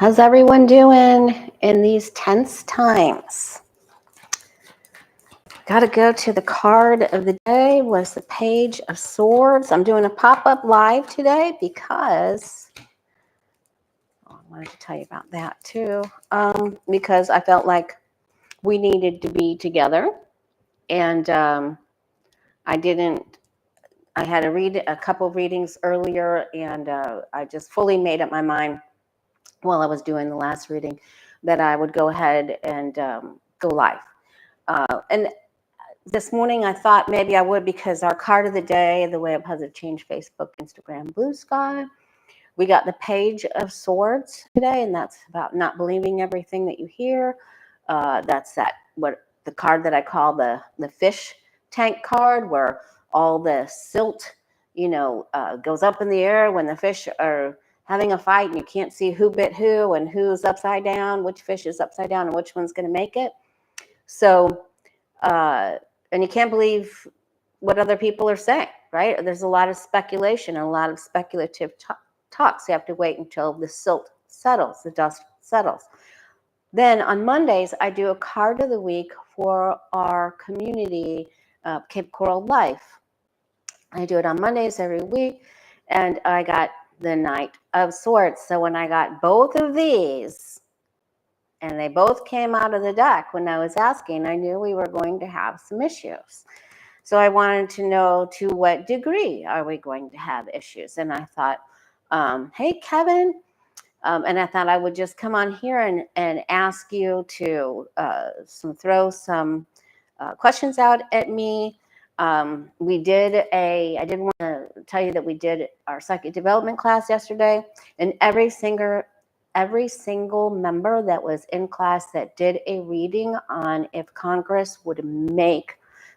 How's everyone doing in these tense times? Got to go to the card of the day was the Page of Swords. I'm doing a pop-up live today because I wanted to tell you about that too. Because I felt like we needed to be together, and I had a couple of readings earlier, and I just fully made up my mind while I was doing the last reading that I would go ahead and go live. And this morning I thought maybe I would, because our card of the day, the way of positive change, Facebook, Instagram, Blue Sky, we got the Page of Swords today, and that's about not believing everything that you hear. That's what the card that I call the fish tank card, where all the silt, goes up in the air when the fish are having a fight and you can't see who bit who and who's upside down, which fish is upside down and which one's going to make it. So, and you can't believe what other people are saying, right? There's a lot of speculation and a lot of speculative talks. You have to wait until the silt settles, the dust settles. Then on Mondays, I do a card of the week for our community, Cape Coral Life. I do it on Mondays every week, and I got the Knight of Swords. So when I got both of these, and they both came out of the deck when I was asking, I knew we were going to have some issues. So I wanted to know, to what degree are we going to have issues? And I thought, hey, Kevin, and I thought I would just come on here and ask you to throw some questions out at me. I did want to tell you that we did our psychic development class yesterday, and every single member that was in class that did a reading on if Congress would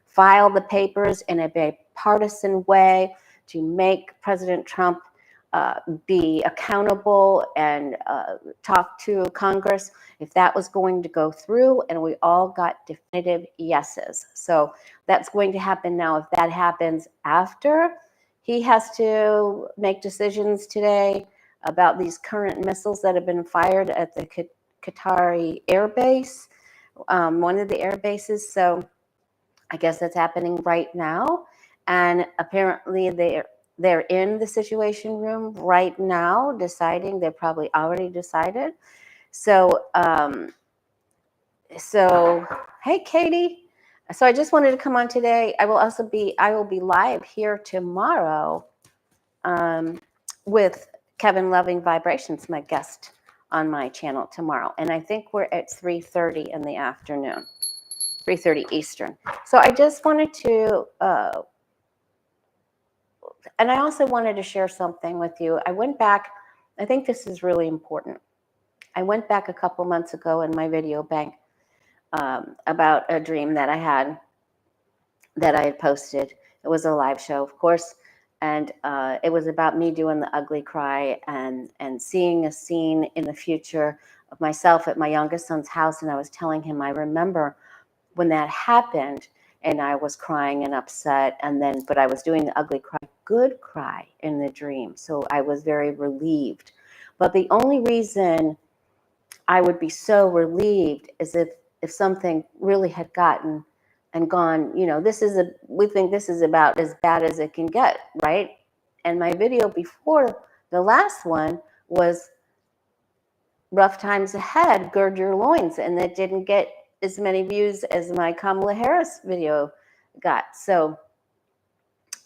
file the papers in a bipartisan way to make President Trump be accountable and talk to Congress, if that was going to go through, and we all got definitive yeses. So that's going to happen now. If that happens after he has to make decisions today about these current missiles that have been fired at the Qatari air base, one of the air bases. So I guess that's happening right now. And apparently they're in the Situation Room right now deciding. They're probably already decided. So, hey, Katie. So I just wanted to come on today. I will be live here tomorrow with Kevin Loving Vibrations, my guest on my channel tomorrow. And I think we're at 3:30 in the afternoon, 3:30 Eastern. So I just wanted to, and I also wanted to share something with you. I went back, I think this is really important. I went back a couple months ago in my video bank about a dream that I had posted. It was a live show, of course, and it was about me doing the ugly cry and seeing a scene in the future of myself at my youngest son's house. And I was telling him, I remember when that happened, and I was crying and upset, but I was doing the ugly cry, good cry in the dream. So I was very relieved. But the only reason I would be so relieved is if something really had gotten and gone, we think this is about as bad as it can get, right? And my video before the last one was rough times ahead, gird your loins, and it didn't get as many views as my Kamala Harris video got. So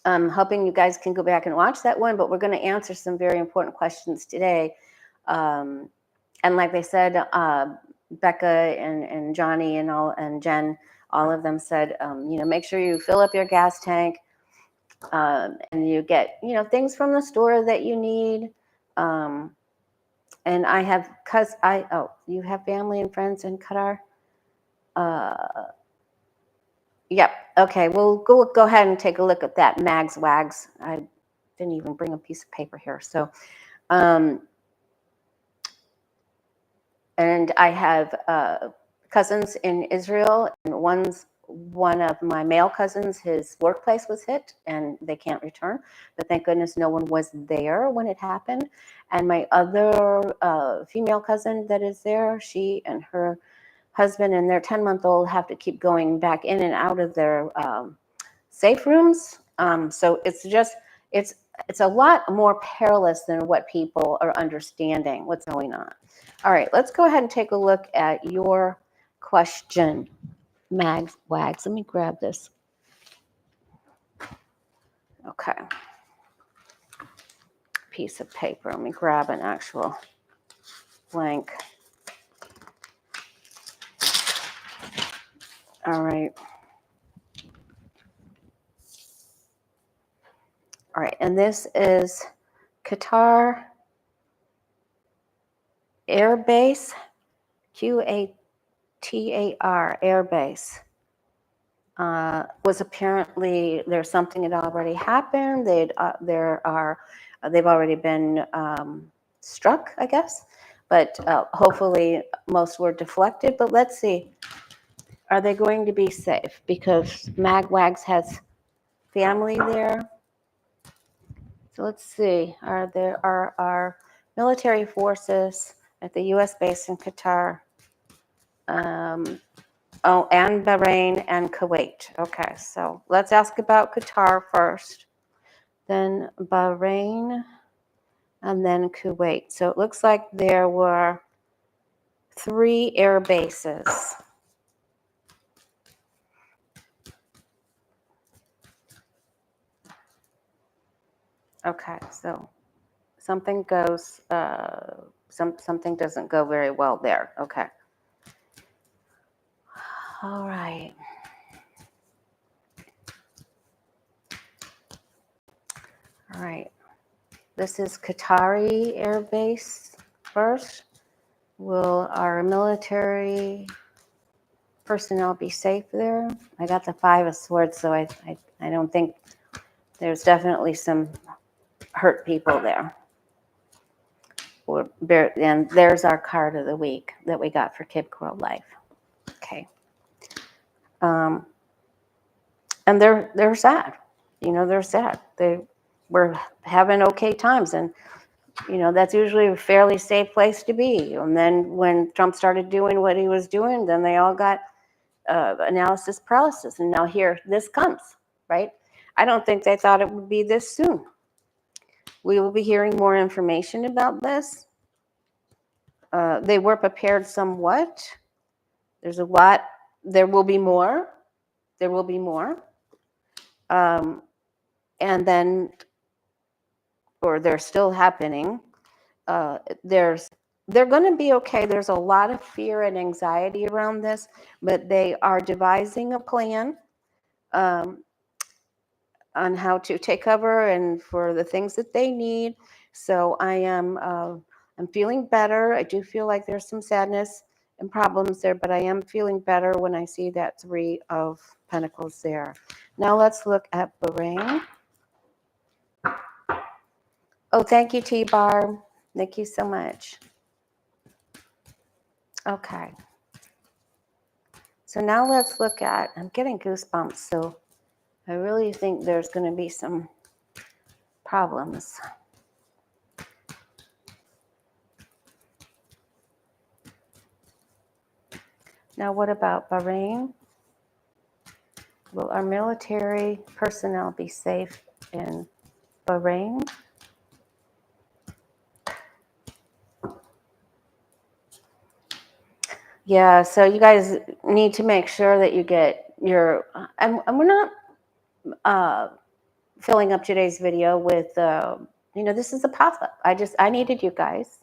I'm hoping you guys can go back and watch that one, but we're going to answer some very important questions today. And like they said, Becca and Johnny and Jen, all of them said, make sure you fill up your gas tank, and you get, things from the store that you need. And I have, you have family and friends in Qatar? Yep. Okay. We'll go ahead and take a look at that. Mags Wags. I didn't even bring a piece of paper here. So, and I have cousins in Israel, and one of my male cousins, his workplace was hit and they can't return. But thank goodness no one was there when it happened. And my other female cousin that is there, she and her husband and their 10-month-old have to keep going back in and out of their safe rooms. So it's a lot more perilous than what people are understanding what's going on. All right, let's go ahead and take a look at your question, Mags Wags. Let me grab this. Okay. Piece of paper. Let me grab an actual blank. All right. All right, and this is Qatar Air Base, Qatar Air Base. Was apparently there's something that already happened. They've already been struck, I guess, but hopefully most were deflected. But let's see, are they going to be safe? Because Magwags has family there. So let's see, are our military forces at the U.S. base in Qatar? And Behrain and Kuwait. Okay, so let's ask about Qatar first, then Bahrain, and then Kuwait. So it looks like there were 3 air bases. Okay, so something goes, something doesn't go very well there. Okay. All right. All right. This is Qatari Air Base first. Will our military personnel be safe there? I got the 5 of Swords, so I don't think there's definitely some hurt people there. And there's our card of the week that we got for Kid Coral Life. Okay. And they're sad. You know, they're sad. They were having okay times, and you know, that's usually a fairly safe place to be. And then when Trump started doing what he was doing, then they all got analysis paralysis. And now here this comes, right? I don't think they thought it would be this soon. We will be hearing more information about this. They were prepared somewhat. There's a lot. There will be more. There will be more. And then, or they're still happening. They're going to be okay. There's a lot of fear and anxiety around this, but they are devising a plan on how to take cover and for the things that they need. So I'm feeling better. I do feel like there's some sadness and problems there, but I am feeling better when I see that 3 of Pentacles there. Now let's look at Behrain. Oh, thank you, T-Bar. Thank you so much. Okay. So now let's look at, I'm getting goosebumps, so I really think there's going to be some problems. Now what about Bahrain? Will our military personnel be safe in Bahrain? Yeah, so you guys need to make sure that you get your, and we're not filling up today's video with, you know, this is a pop-up. I needed you guys,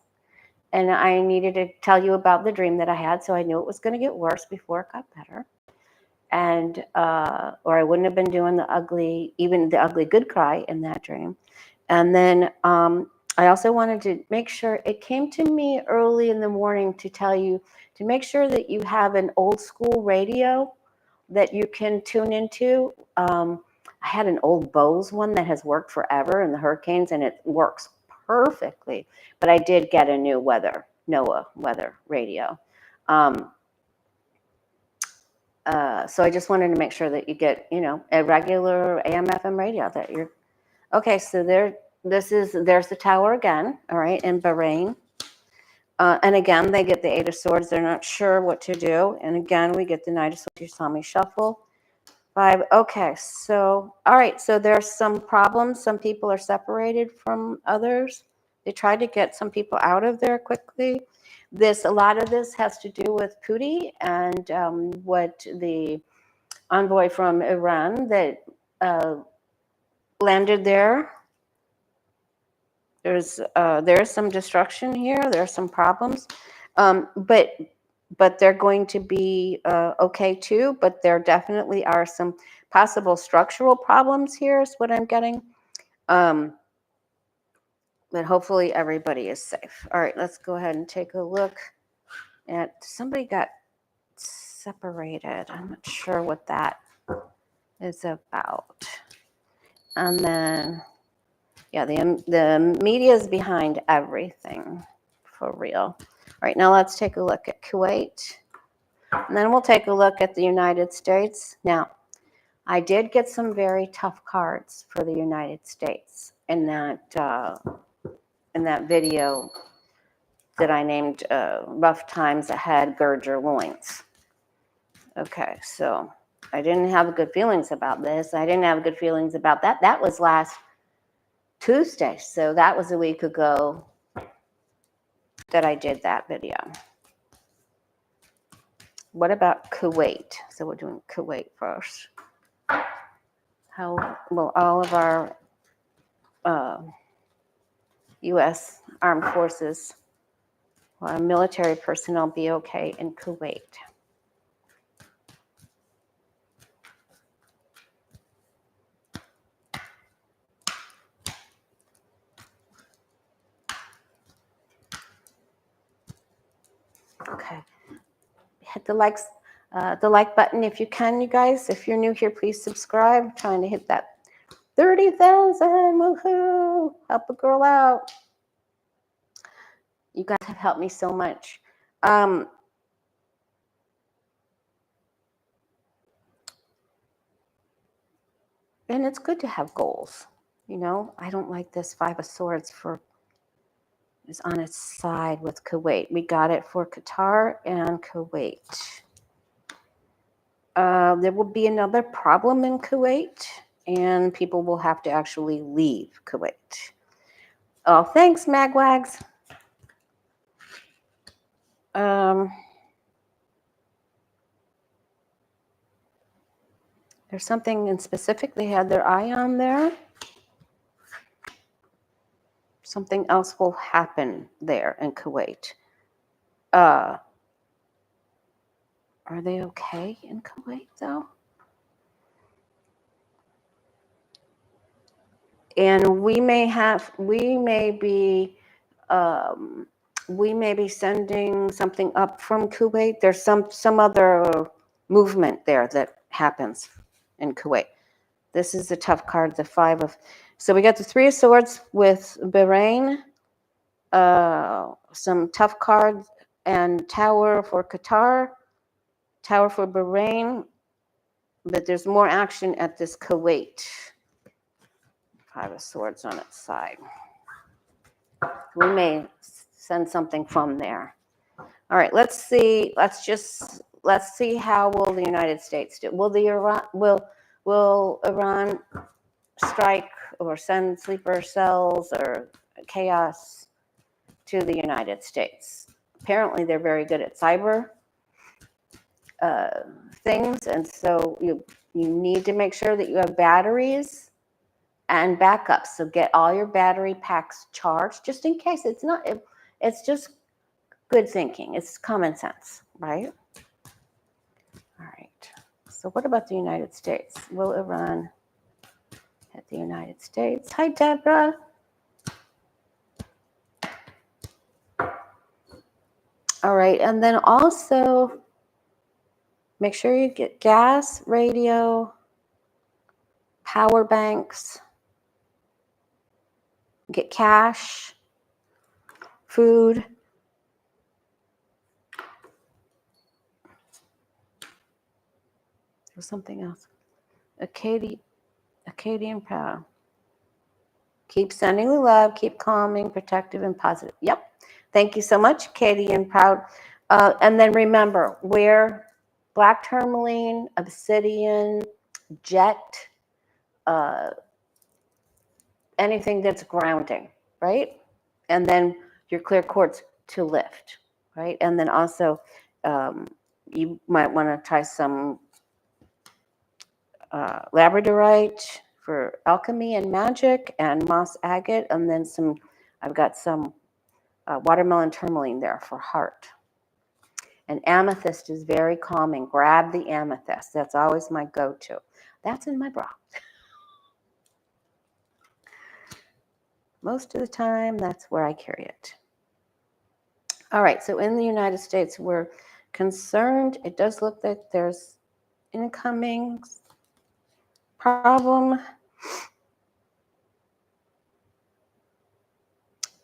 and I needed to tell you about the dream that I had, so I knew it was going to get worse before it got better. And, or I wouldn't have been doing even the ugly good cry in that dream. And then I also wanted to make sure, it came to me early in the morning to tell you to make sure that you have an old school radio that you can tune into. I had an old Bose one that has worked forever in the hurricanes, and it works perfectly. But I did get a new NOAA weather radio. So I just wanted to make sure that you get, a regular AM/FM radio that you're okay. So there's the tower again. All right, in Behrain. And again, they get the Eight of Swords. They're not sure what to do. And again, we get the Knight of Swords. You saw me shuffle. 5. Okay, so, all right. So there's some problems. Some people are separated from others. They tried to get some people out of there quickly. A lot of this has to do with Putin and what the envoy from Iran that landed there. There's some destruction here. There's some problems, but they're going to be okay too. But there definitely are some possible structural problems here. Is what I'm getting. But hopefully everybody is safe. All right, let's go ahead and take a look at somebody got separated. I'm not sure what that is about. And then. Yeah, the media is behind everything, for real. All right, now let's take a look at Kuwait. And then we'll take a look at the United States. Now, I did get some very tough cards for the United States in that video that I named Rough Times Ahead, Gird Your Loins. Okay, so I didn't have good feelings about this. I didn't have good feelings about that. That was last Tuesday, so that was a week ago that I did that video. What about Kuwait? So we're doing Kuwait first. How will all of our U.S. armed forces or our military personnel be okay in Kuwait? Okay, hit the like button if you can, you guys. If you're new here, please subscribe. I'm trying to hit that 30,000. Woohoo! Help a girl out. You guys have helped me so much. And it's good to have goals. I don't like this 5 of Swords is on its side with Kuwait. We got it for Qatar and Kuwait. There will be another problem in Kuwait, and people will have to actually leave Kuwait. Oh, thanks, Magwags. There's something in specific they had their eye on there. Something else will happen there in Kuwait. Are they okay in Kuwait, though? And we may be sending something up from Kuwait. There's some other movement there that happens in Kuwait. This is a tough card, the 5 of. So we got the 3 of Swords with Behrain. Some tough cards and Tower for Qatar, Tower for Behrain. But there's more action at this Kuwait. 5 of Swords on its side. We may send something from there. All right, let's see. Let's see how will the United States do. Will Iran strike or send sleeper cells or chaos to the United States? Apparently, they're very good at cyber things, and so you need to make sure that you have batteries and backups. So get all your battery packs charged, just in case. It's just good thinking. It's common sense, right? All right. So what about the United States? Will Iran hit the United States? Hi, Deborah. All right. And then also make sure you get gas, radio, power banks, get cash, food. was something else. Acadian proud. Keep sending the love, keep calming, protective, and positive. Yep. Thank you so much, Acadian proud. And then remember, wear black tourmaline, obsidian, jet, anything that's grounding, right? And then your clear quartz to lift, right? And then also you might want to try some labradorite for alchemy and magic, and moss agate, and then some, I've got some watermelon tourmaline there for heart. And amethyst is very calming. Grab the amethyst. That's always my go-to. That's in my bra. Most of the time, that's where I carry it. All right, so in the United States, we're concerned. It does look like there's incoming problem.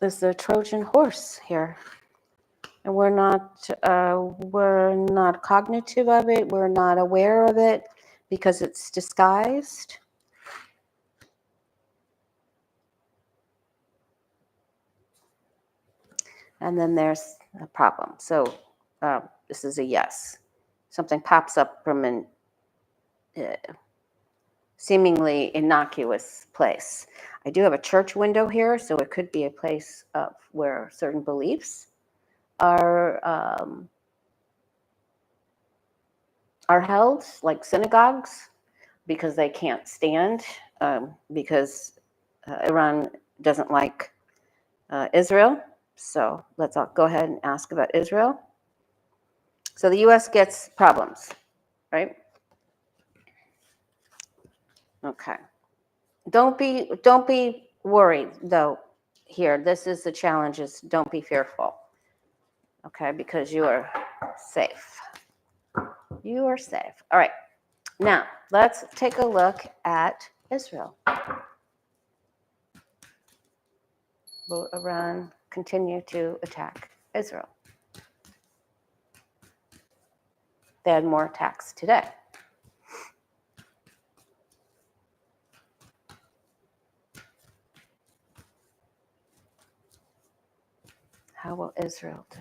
There's a Trojan horse here. And we're not cognitive of it. We're not aware of it because it's disguised. And then there's a problem. So this is a yes. Something pops up from an seemingly innocuous place. I do have a church window here, so it could be a place of where certain beliefs are held, like synagogues, because they can't stand, because Iran doesn't like Israel. So let's all go ahead and ask about Israel. So the U.S. gets problems, right? Okay. Don't be worried though. Here, this is the challenges. Don't be fearful. Okay, because you are safe. You are safe. All right. Now, let's take a look at Israel. Will Iran continue to attack Israel? They had more attacks today. How will Israel do?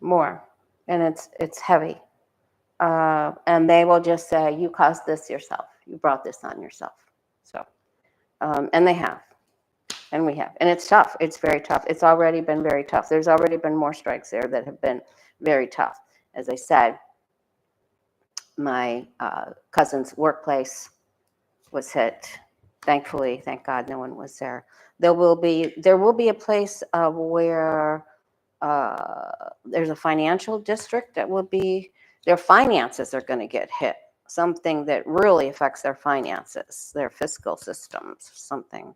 More, and it's heavy, and they will just say, you caused this yourself, you brought this on yourself. So and they have, and we have, and it's tough. It's very tough. It's already been very tough. There's already been more strikes there that have been very tough. As I said, my cousin's workplace was hit. Thankfully, thank God, no one was there. There will be a place where there's a financial district that will be, their finances are going to get hit. Something that really affects their finances, their fiscal systems, something.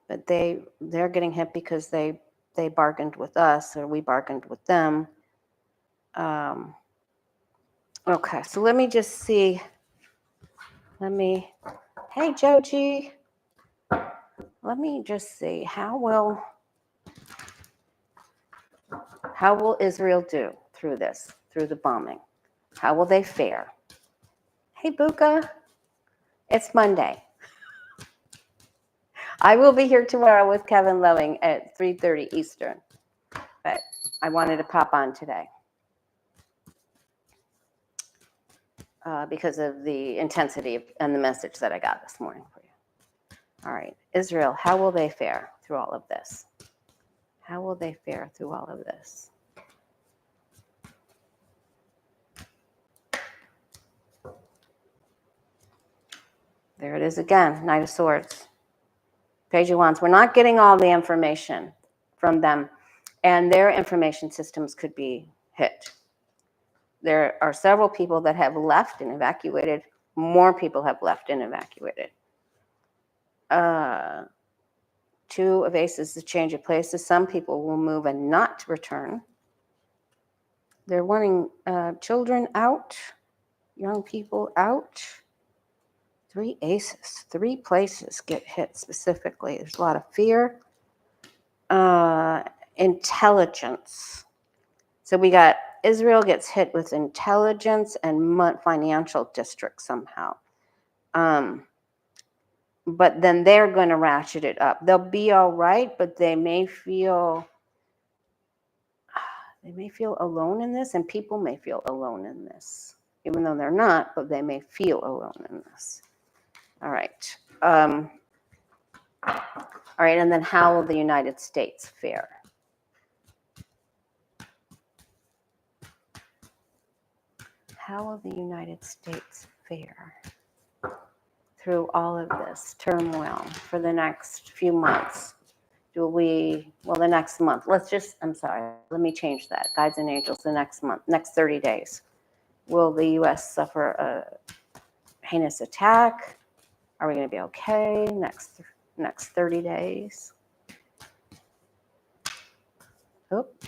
But they're getting hit because they bargained with us, or we bargained with them. Okay, so let me just see. Hey, Joji. Let me just see. How will Israel do through this, through the bombing? How will they fare? Hey, Buka. It's Monday. I will be here tomorrow with Kevin Loving at 3:30 Eastern. But I wanted to pop on today because of the intensity and the message that I got this morning for you. All right, Israel, how will they fare through all of this? How will they fare through all of this? There it is again, Knight of Swords. Page of Wands. We're not getting all the information from them, and their information systems could be hit. There are several people that have left and evacuated. More people have left and evacuated. 2 of aces, the change of places. Some people will move and not return. They're wanting children out, young people out. 3 aces, 3 places get hit specifically. There's a lot of fear. Intelligence. So we got Israel gets hit with intelligence and financial district somehow. But then they're going to ratchet it up. They'll be all right, but they may feel alone in this, and people may feel alone in this, even though they're not, but they may feel alone in this. All right. All right, and then how will the United States fare? How will the United States fare through all of this turmoil for the next few months? The next month. Let me change that. Guides and angels, the next month, next 30 days. Will the U.S. suffer a heinous attack? Are we going to be okay next 30 days? Oop.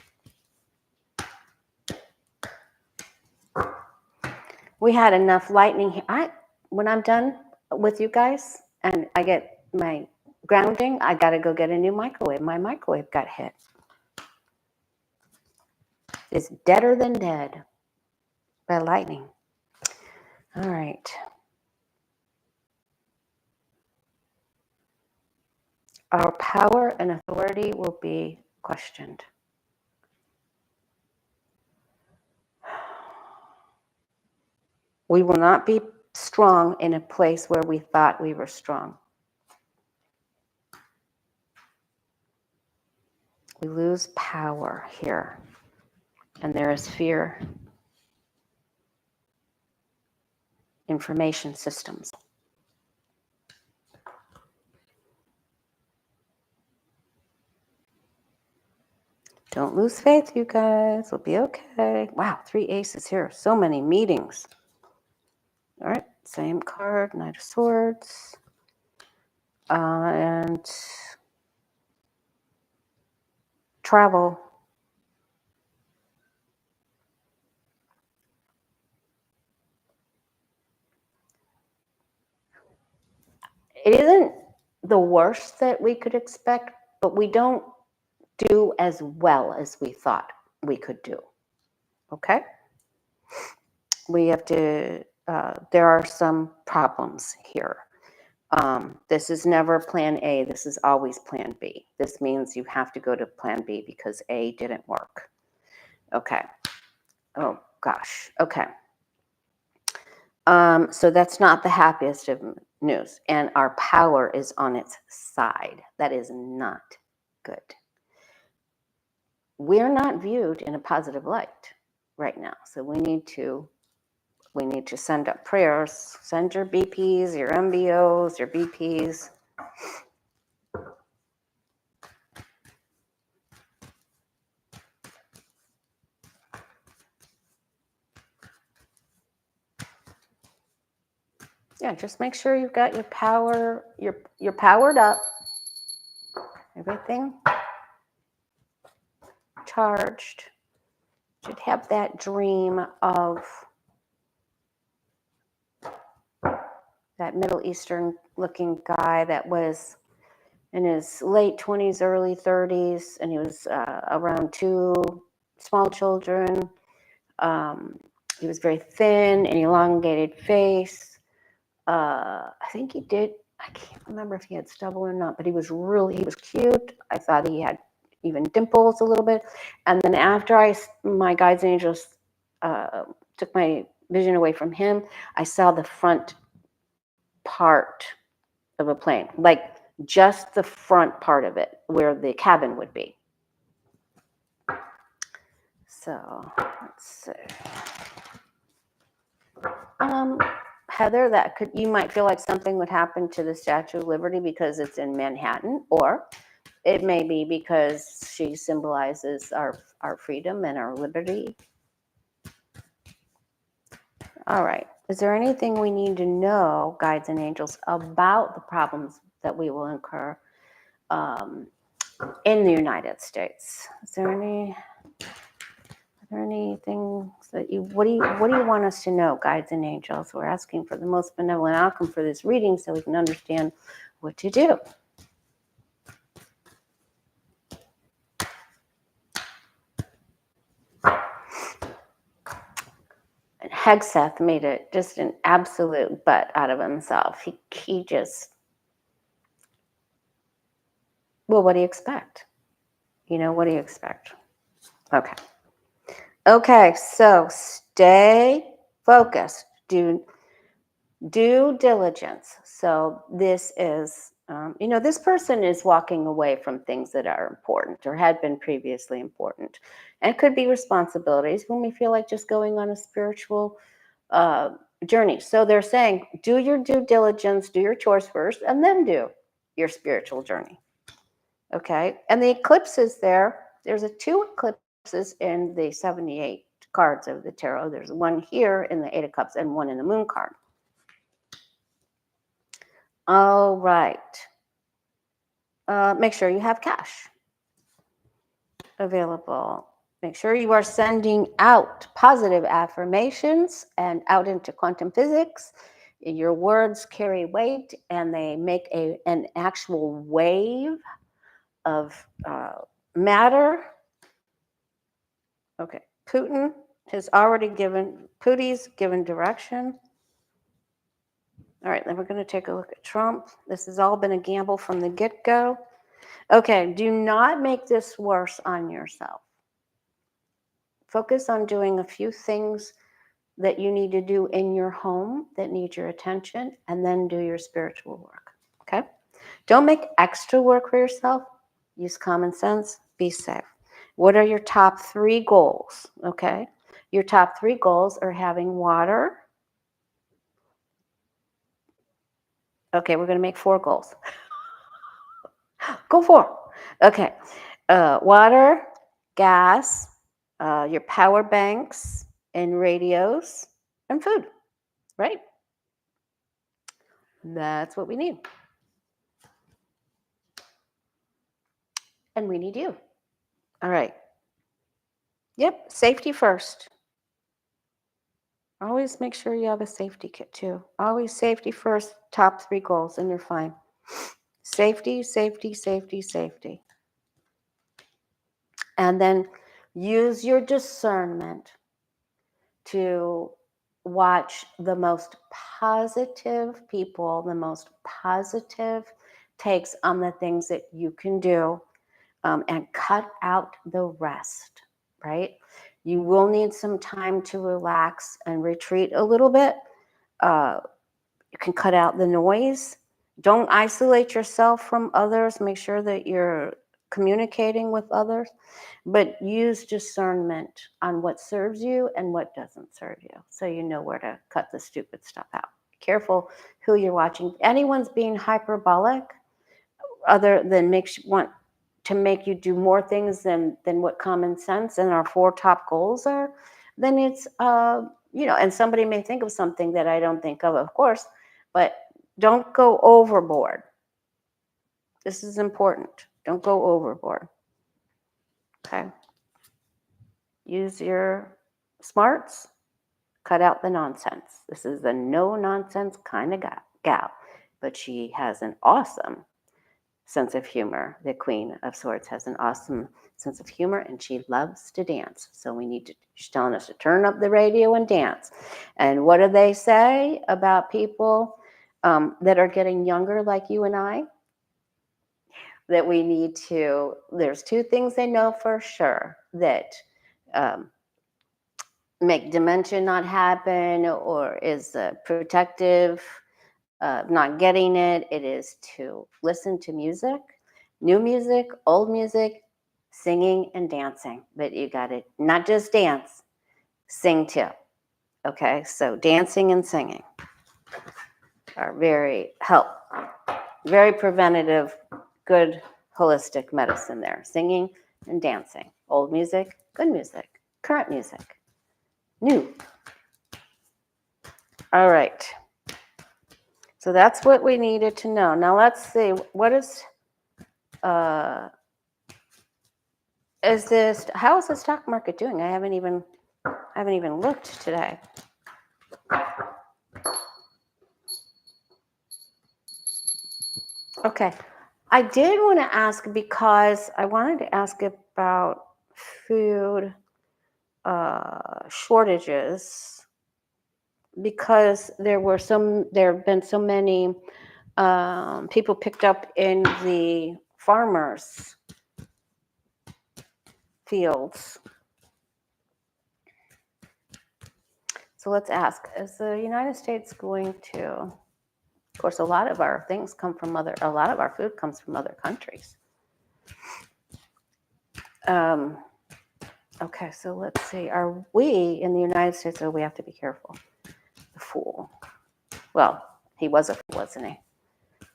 We had enough lightning here. When I'm done with you guys and I get my grounding, I got to go get a new microwave. My microwave got hit. It's deader than dead by lightning. All right. Our power and authority will be questioned. We will not be strong in a place where we thought we were strong. We lose power here, and there is fear. Information systems. Don't lose faith, you guys. We'll be okay. Wow, 3 aces here. So many meetings. All right, same card, Knight of Swords. And travel. It isn't the worst that we could expect, but we don't do as well as we thought we could do. Okay? We have to, there are some problems here. This is never plan A. This is always plan B. This means you have to go to plan B because A didn't work. Okay. Oh, gosh. Okay. So that's not the happiest of news. And our power is on its side. That is not good. We're not viewed in a positive light right now. So we need to send up prayers. Send your BPs, your MBOs, your BPs. Yeah, just make sure you've got your power, you're powered up. Everything charged. Should have that dream of that Middle Eastern looking guy that was in his late 20s, early 30s, and he was around 2 small children. He was very thin and elongated face. I think he did, I can't remember if he had stubble or not, but he was cute. I thought he had even dimples a little bit. And then after my guides and angels took my vision away from him, I saw the front part of a plane, like just the front part of it where the cabin would be. So let's see. Heather, you might feel like something would happen to the Statue of Liberty because it's in Manhattan, or it may be because she symbolizes our freedom and our liberty. All right. Is there anything we need to know, guides and angels, about the problems that we will incur in the United States. Is there anything that what do you want us to know, guides and angels? We're asking for the most benevolent outcome for this reading so we can understand what to do. And Hegseth made it just an absolute butt out of himself. He just, well, what do you expect? What do you expect? Okay, so stay focused. Do due diligence. So this is, this person is walking away from things that are important or had been previously important. And it could be responsibilities when we feel like just going on a spiritual journey. So they're saying, do your due diligence, do your chores first, and then do your spiritual journey. Okay, and the eclipses there's 2 eclipses in the 78 cards of the tarot. There's one here in the 8 of Cups and one in the Moon card. All right. Make sure you have cash available. Make sure you are sending out positive affirmations and out into quantum physics. Your words carry weight and they make an actual wave of matter. Okay, Putin has already Putin's given direction. All right, then we're going to take a look at Trump. This has all been a gamble from the get-go. Okay, do not make this worse on yourself. Focus on doing a few things that you need to do in your home that need your attention, and then do your spiritual work, okay? Don't make extra work for yourself. Use common sense. Be safe. What are your top 3 goals, okay? Your top 3 goals are having water. Okay, we're going to make 4 goals. Go 4. Okay. Water, gas, your power banks, and radios, and food, right? That's what we need. And we need you. All right. Yep, safety first. Always make sure you have a safety kit too. Always safety first, top 3 goals, and you're fine. Safety, safety, safety, safety. And then use your discernment to watch the most positive people, the most positive takes on the things that you can do, and cut out the rest, right? You will need some time to relax and retreat a little bit. You can cut out the noise. Don't isolate yourself from others. Make sure that you're communicating with others, but use discernment on what serves you and what doesn't serve you, so you know where to cut the stupid stuff out. Careful who you're watching. If anyone's being hyperbolic, other than want to make you do more things than what common sense and our 4 top goals are, then it's and somebody may think of something that I don't think of course, but don't go overboard. This is important. Don't go overboard. Okay. Use your smarts. Cut out the nonsense. This is a no-nonsense kind of gal, but she has an awesome sense of humor. The Queen of Swords has an awesome sense of humor, and she loves to dance. So she's telling us to turn up the radio and dance. And what do they say about people that are getting younger like you and I? That we need to, there's 2 things they know for sure that make dementia not happen or is protective of not getting it. It is to listen to music, new music, old music, singing and dancing. But you got to not just dance, sing too. Okay, so dancing and singing are very preventative, good holistic medicine there. Singing and dancing. Old music, good music, current music, new. All right. So that's what we needed to know. Now let's see, what is how is the stock market doing? I haven't even looked today. Okay. I did want to ask, because I wanted to ask about food shortages, because there have been so many people picked up in the farmers' fields. So let's ask, is the United States going to, of course, a lot of our things come from a lot of our food comes from other countries. Okay, so let's see, are we in the United States, we have to be careful. The fool. Well, he was a fool, wasn't he?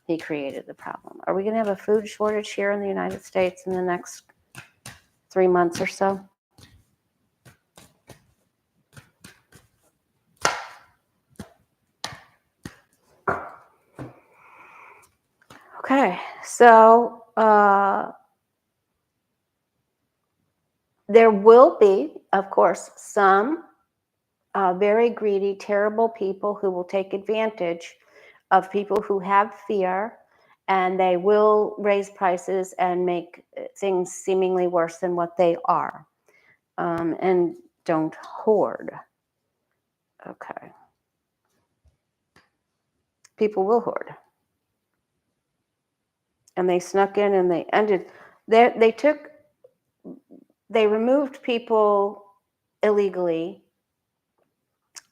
He created the problem. Are we going to have a food shortage here in the United States in the next 3 months or so? Okay, so there will be, of course, some very greedy, terrible people who will take advantage of people who have fear, and they will raise prices and make things seemingly worse than what they are. And don't hoard. Okay. People will hoard. And they snuck in and they ended. They removed people illegally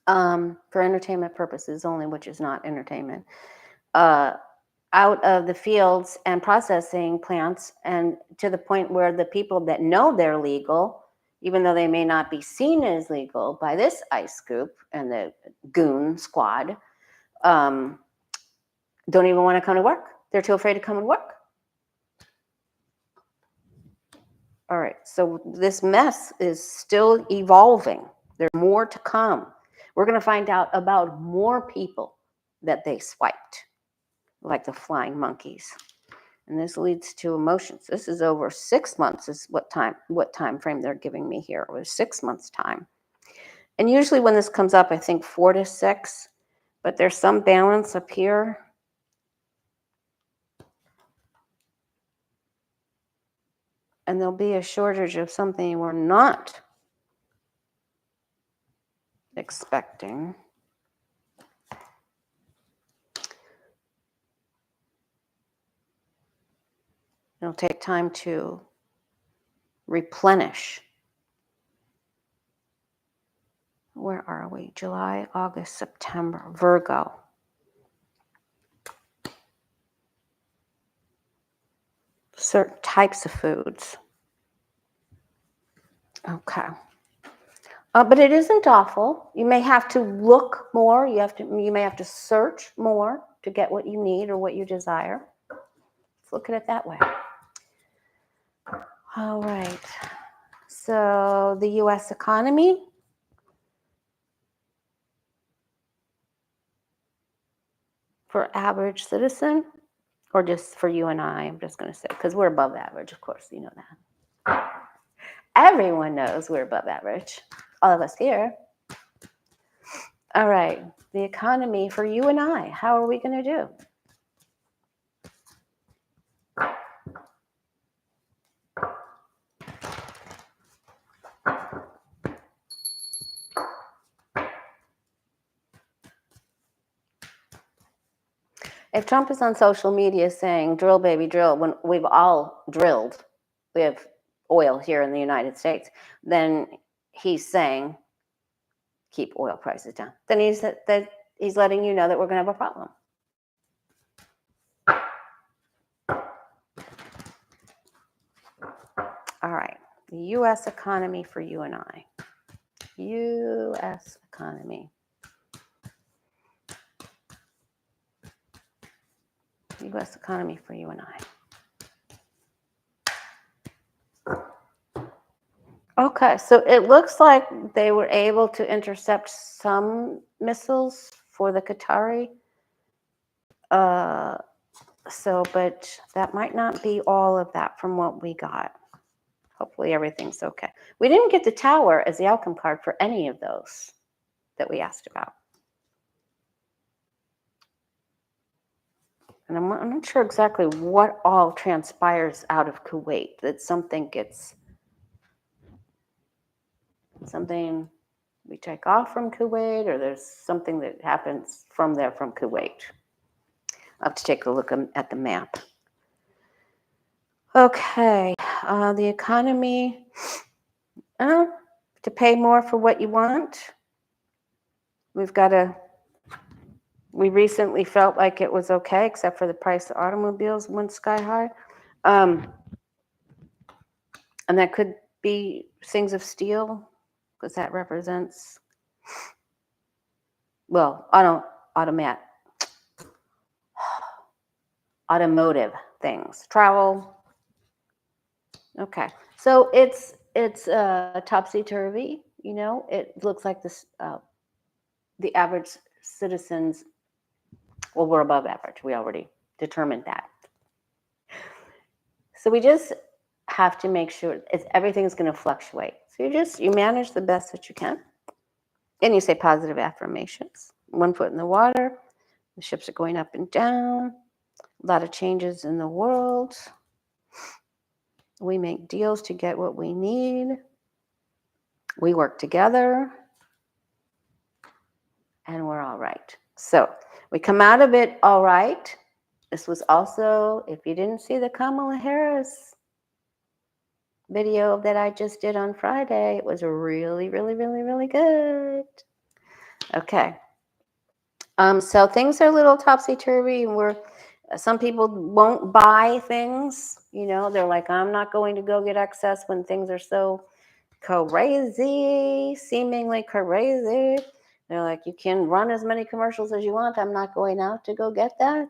for entertainment purposes only, which is not entertainment, out of the fields and processing plants, and to the point where the people that know they're legal, even though they may not be seen as legal by this ice scoop and the goon squad, don't even want to come to work. They're too afraid to come and work. All right, so this mess is still evolving. There's more to come. We're going to find out about more people that they swiped, like the flying monkeys. And this leads to emotions. This is over 6 months is what time frame they're giving me here. It was 6 months time. And usually when this comes up, I think 4 to 6, but there's some balance up here. And there'll be a shortage of something we're not expecting. It'll take time to replenish. Where are we? July, August, September, Virgo. Certain types of foods. Okay. But it isn't awful. You may have to look more. You may have to search more to get what you need or what you desire. Let's look at it that way. All right. So the U.S. economy. For average citizen, or just for you and I'm just going to say, because we're above average, of course, you know that. Everyone knows we're above average. All of us here. All right. The economy for you and I. How are we going to do? If Trump is on social media saying, drill, baby, drill, when we've all drilled, we have oil here in the United States, then he's saying, keep oil prices down. Then he's letting you know that we're going to have a problem. All right. The U.S. economy for you and I. U.S. economy. U.S. economy for you and I. Okay, so it looks like they were able to intercept some missiles for the Qatari So, but that might not be all of that from what we got. Hopefully everything's okay. We didn't get the tower as the outcome card for any of those that we asked about. And I'm not sure exactly what all transpires out of Kuwait, that something we take off from Kuwait, or there's something that happens from there from Kuwait. I'll have to take a look at the map. Okay, the economy, to pay more for what you want. We recently felt like it was okay, except for the price of automobiles went sky high. And that could be things of steel, because that represents, well, automotive things, travel. Okay, so it's topsy-turvy, you know. It looks like this, the average citizens, well, we're above average. We already determined that. So we just have to make sure everything's going to fluctuate. So you manage the best that you can. And you say positive affirmations. 1 foot in the water. The ships are going up and down. A lot of changes in the world. We make deals to get what we need. We work together. And we're all right. So we come out of it all right. This was also, if you didn't see the Kamala Harris video that I just did on Friday, it was really, really, really, really good. Okay. So things are a little topsy-turvy, and some people won't buy things. You know, they're like, I'm not going to go get excess when things are so crazy, seemingly crazy. They're like, you can run as many commercials as you want. I'm not going out to go get that.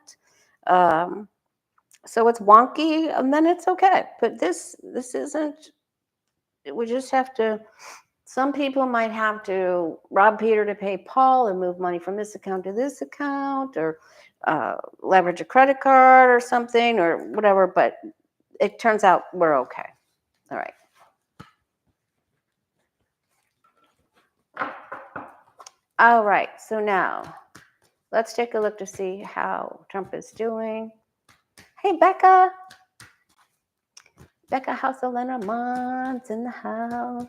So it's wonky, and then it's okay. But this isn't, we just have to, some people might have to rob Peter to pay Paul and move money from this account to this account, or leverage a credit card or something, or whatever. But it turns out we're okay. All right. All right. So now let's take a look to see how Trump is doing. Hey, Becca. Becca House of Lenormand's in the house.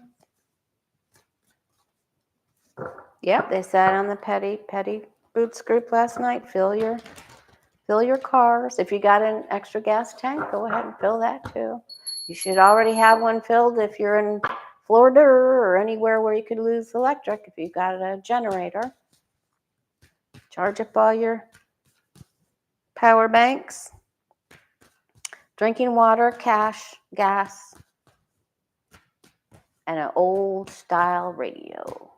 Yep, they sat on the petty boots group last night. Fill your cars. If you got an extra gas tank, go ahead and fill that too. You should already have one filled if you're in Florida or anywhere where you could lose electric. If you've got a generator, charge up all your power banks. Drinking water, cash, gas, and an old style radio.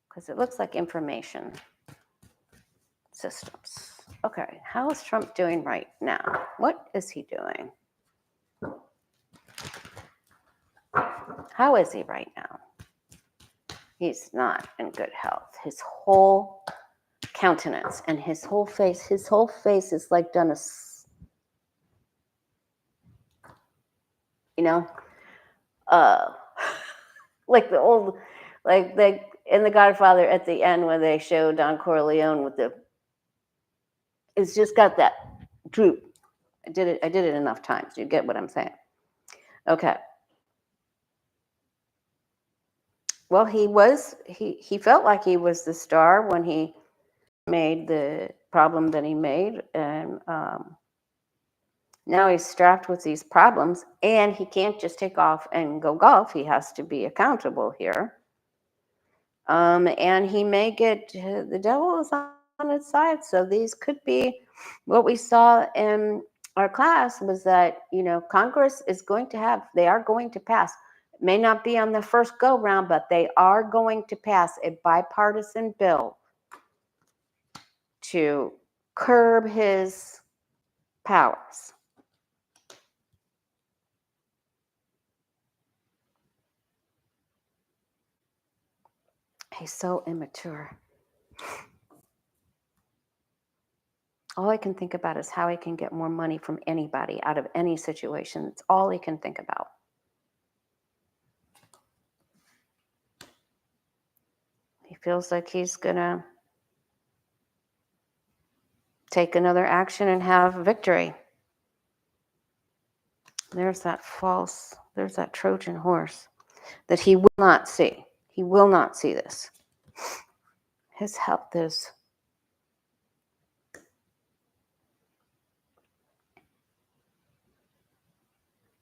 Because it looks like information systems. Okay, how is Trump doing right now? What is he doing? How is he right now? He's not in good health. His whole countenance and his whole face is like done like the old, like in The Godfather at the end when they show Don Corleone with it's just got that droop. I did it enough times. You get what I'm saying? Okay. Well, he felt like he was the star when he made the problem that he made, and now he's strapped with these problems, and he can't just take off and go golf. He has to be accountable here. And he may get, the devil is on his side. So these could be what we saw in our class was that, Congress they are going to pass. It may not be on the first go round, but they are going to pass a bipartisan bill to curb his powers. He's so immature. All he can think about is how he can get more money from anybody out of any situation. It's all he can think about. He feels like he's going to take another action and have victory. There's that Trojan horse that he will not see. He will not see this. His health is.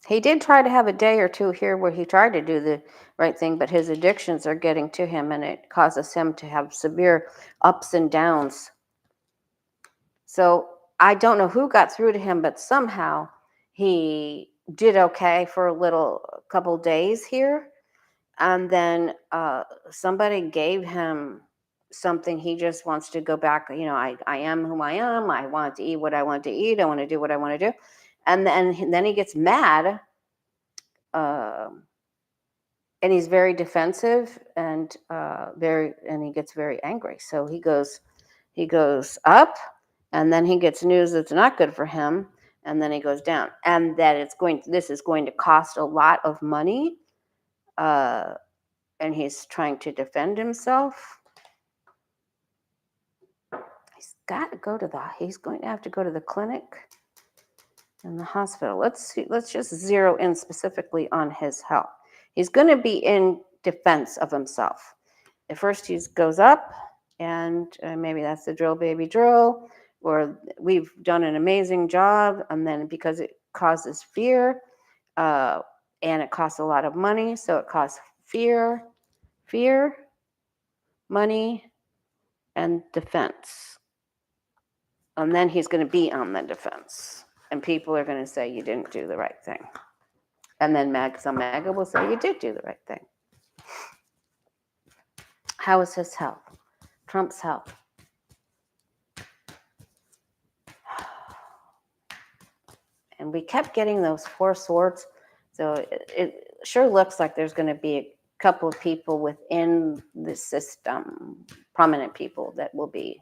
He did try to have a day or two here where he tried to do the right thing, but his addictions are getting to him and it causes him to have severe ups and downs. So I don't know who got through to him, but somehow he did okay for a couple days here. And then somebody gave him something. He just wants to go back. I am who I am. I want to eat what I want to eat. I want to do what I want to do. And then he gets mad. And he's very defensive and he gets very angry. So he goes up, and then he gets news that's not good for him, and then he goes down, and that this is going to cost a lot of money, and he's trying to defend himself. He's going to have to go to the clinic and the hospital. Let's just zero in specifically on his health. He's going to be in defense of himself. At first he goes up, and maybe that's the drill baby drill, or we've done an amazing job, and then because it causes fear, and it costs a lot of money, so it costs fear, money, and defense. And then he's going to be on the defense, and people are going to say you didn't do the right thing, and then some MAGA will say you did do the right thing. How is his health? Trump's health. And we kept getting those 4 swords. So it sure looks like there's going to be a couple of people within the system, prominent people, that will be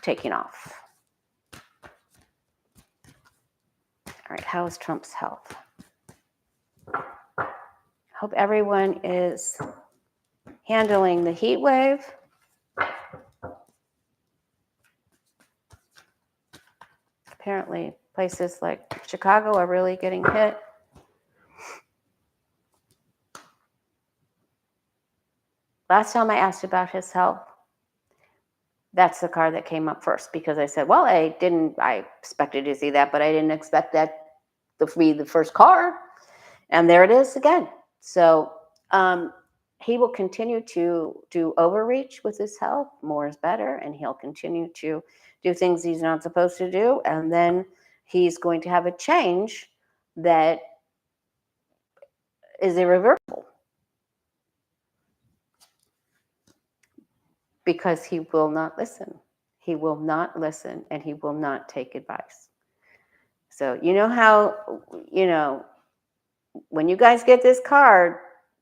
taking off. All right, how is Trump's health? Hope everyone is handling the heat wave. Apparently, places like Chicago are really getting hit. Last time I asked about his health, that's the car that came up first, because I said, well, I expected to see that, but I didn't expect that to be the first car. And there it is again. So he will continue to do overreach with his health. More is better. And he'll continue to do things he's not supposed to do. And then he's going to have a change that is irreversible, because he will not listen. He will not listen, and he will not take advice. So you know how, when you guys get this card,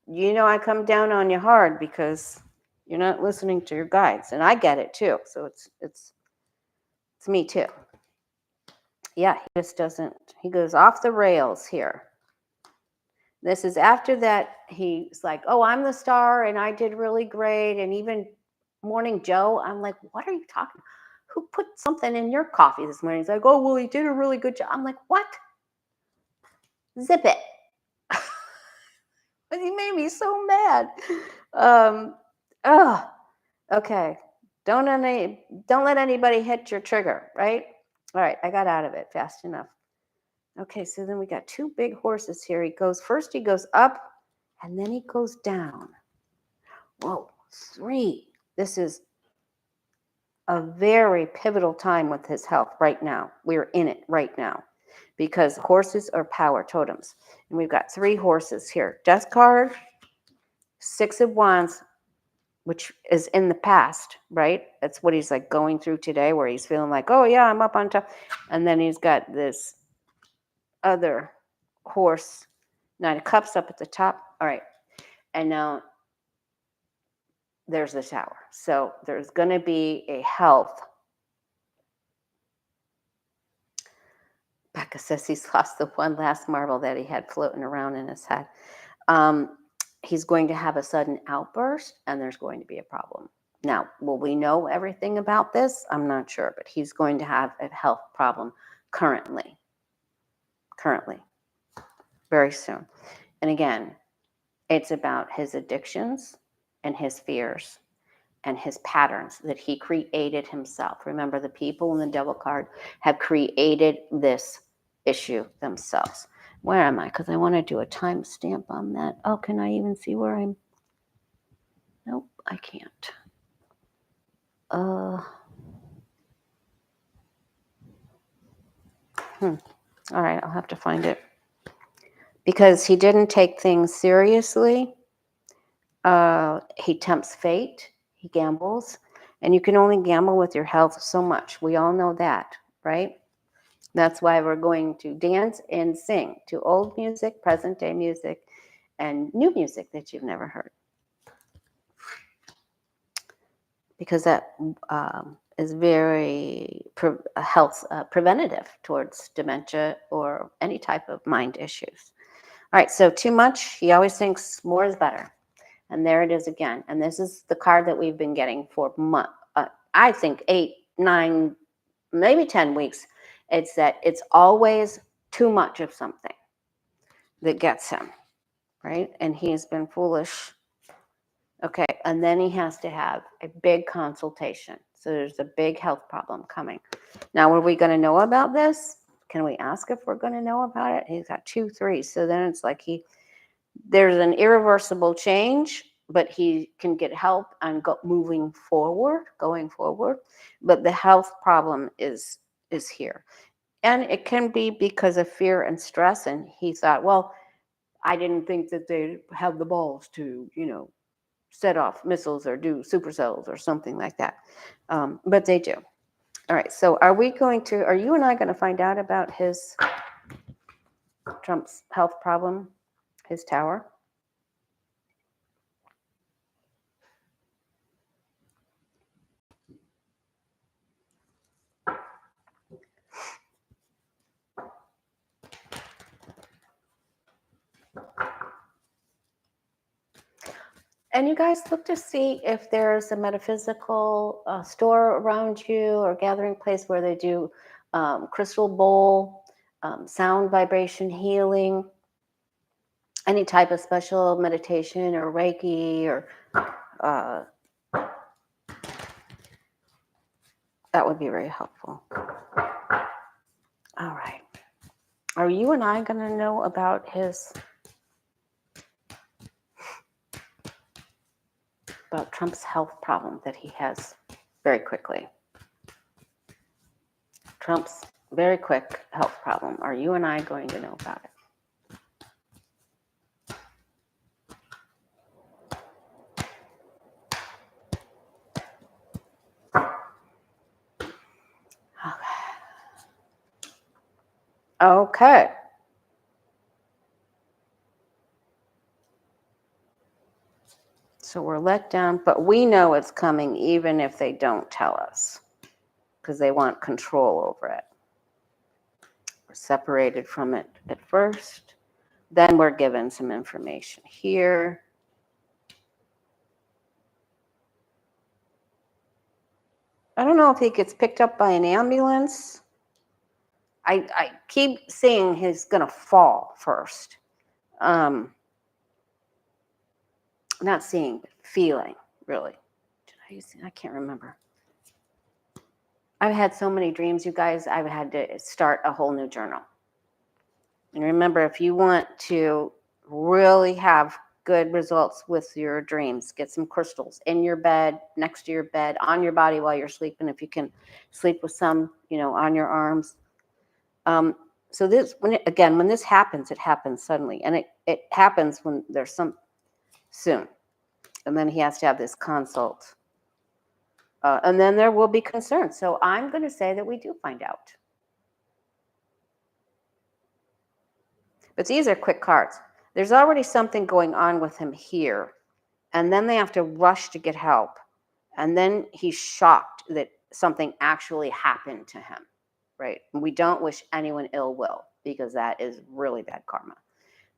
I come down on you hard because you're not listening to your guides, and I get it too. So it's me too. Yeah, he just doesn't. He goes off the rails here. This is after that. He's like, "Oh, I'm the star, and I did really great." And even Morning Joe, I'm like, "What are you talking? Who put something in your coffee this morning?" He's like, "Oh, well, he did a really good job." I'm like, "What? Zip it." But he made me so mad. Okay. Don't let anybody hit your trigger, right? All right, I got out of it fast enough. Okay, so then we got 2 big horses here. He goes up, and then he goes down. Whoa, 3. This is a very pivotal time with his health right now. We're in it right now, because horses are power totems. And we've got 3 horses here. Death card, 6 of Wands, which is in the past, right? That's what he's like going through today, where he's feeling like, oh yeah, I'm up on top. And then he's got this other horse, 9 of Cups up at the top. All right. And now there's the Tower. So there's going to be a health It says he's lost the one last marble that he had floating around in his head. Um, he's going to have a sudden outburst, and there's going to be a problem. Now, will we know everything about this? I'm not sure, but he's going to have a health problem currently, very soon. And again, it's about his addictions and his fears and his patterns that he created himself. Remember, the people in the devil card have created this issue themselves. Where am I? Because I want to do a timestamp on that. Oh, can I even see where I'm? Nope, I can't. All right, I'll have to find it. Because he didn't take things seriously. He tempts fate. He gambles. And you can only gamble with your health so much. We all know that, right? That's why we're going to dance and sing to old music, present day music, and new music that you've never heard. Because that is very preventative towards dementia or any type of mind issues. All right, so too much, he always thinks more is better. And there it is again. And this is the card that we've been getting for months. I think 8, 9, maybe 10 weeks. It's that it's always too much of something that gets him, right? And he's been foolish. Okay, and then he has to have a big consultation. So there's a big health problem coming. Now, are we going to know about this? Can we ask if we're going to know about it? He's got 2, 3. So then it's like there's an irreversible change, but he can get help on going forward. But the health problem is here. And it can be because of fear and stress. And he thought, well, I didn't think that they have the balls to, set off missiles or do supercells or something like that. But they do. All right. So are you and I going to find out about Trump's health problem, his tower? And you guys look to see if there's a metaphysical store around you or gathering place where they do crystal bowl, sound vibration healing, any type of special meditation or Reiki or that would be very helpful. All right. Are you and I going to know about Trump's health problem that he has very quickly? Trump's very quick health problem. Are you and I going to know about it? Okay. So we're let down, but we know it's coming even if they don't tell us because they want control over it. We're separated from it at first. Then we're given some information here. I don't know if he gets picked up by an ambulance. I keep seeing he's going to fall first. Not seeing, but feeling, really. I can't remember. I've had so many dreams, you guys, I've had to start a whole new journal. And remember, if you want to really have good results with your dreams, get some crystals in your bed, next to your bed, on your body while you're sleeping. If you can sleep with some, on your arms. So when this happens, it happens suddenly. And it happens when there's some soon. And then he has to have this consult. And then there will be concern. So I'm going to say that we do find out. But these are quick cards. There's already something going on with him here. And then they have to rush to get help. And then he's shocked that something actually happened to him. right? We don't wish anyone ill will, because that is really bad karma.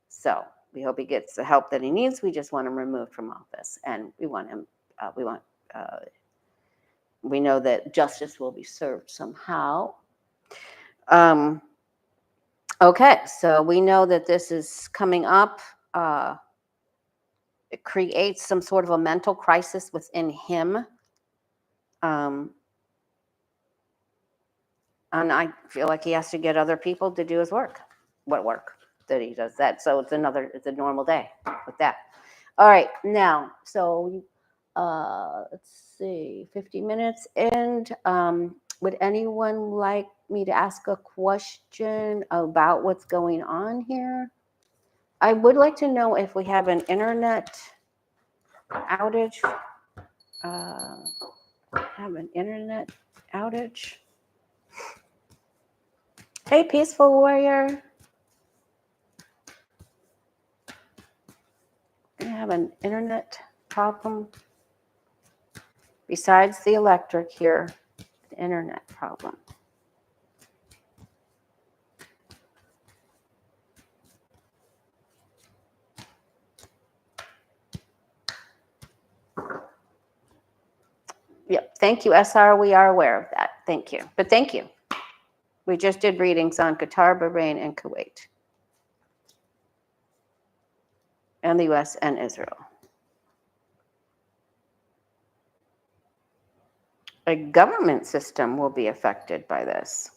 So we hope he gets the help that he needs. We just want him removed from office, and we want him. We know that justice will be served somehow. Okay, so we know that this is coming up. It creates some sort of a mental crisis within him. And I feel like he has to get other people to do his work. What work that he does that? So it's a normal day with that. All right, now, so let's see, 50 minutes. And would anyone like me to ask a question about what's going on here? I would like to know if we have an internet outage. Have an internet outage. Hey, Peaceful Warrior. We have an internet problem. Besides the electric here, the internet problem. Yep, thank you, SR. We are aware of that. Thank you. But thank you. We just did readings on Qatar, Behrain, and Kuwait. And the US and Israel. A government system will be affected by this.